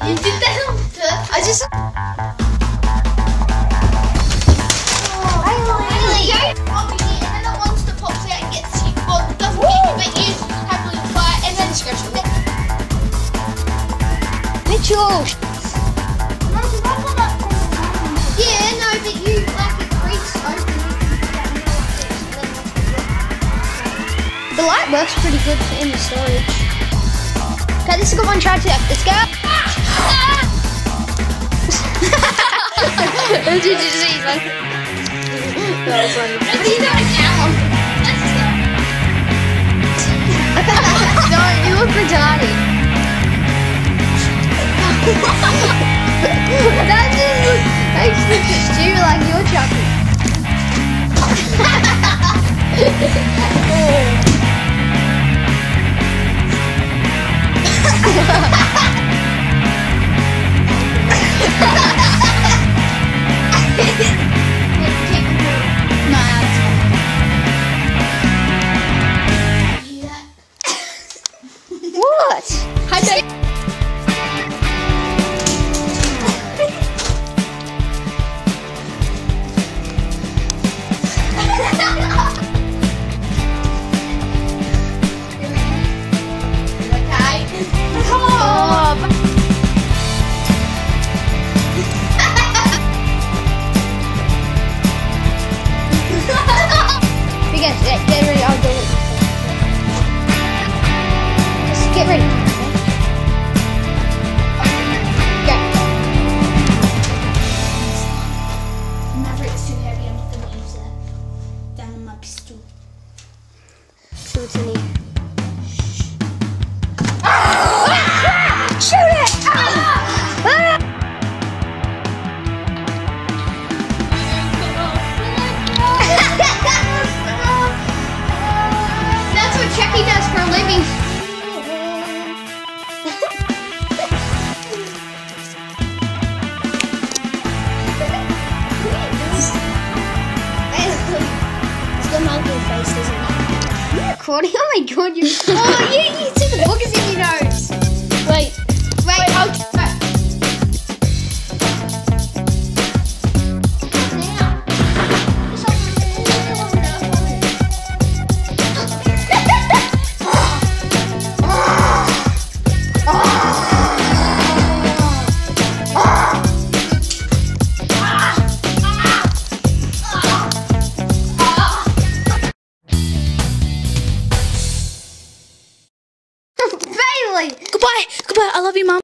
You did that on purpose. I just. And then the monster pops out and gets you. Well, doesn't get you, but you happily fly and then scratch it. Mitchell! Yeah, no, but you like it creaks open. The light works pretty good in the storage. Okay, this is a good one. Try to. Let's go. Did you see that? That was funny. What are you doing now? No, you look retarded. That just makes me stupid like you're chucking. What? Get ready, I'll do it. Just get ready. Go. Whenever it's too heavy, I'm just going to use that down on my pistol. See what's in here. Shoot it! That's what Chucky does for a living. It's the monkey face, isn't it? Are you recording? Oh my god, you see the boogers in your nose. Wait, I'll go. Goodbye. I love you, Mom.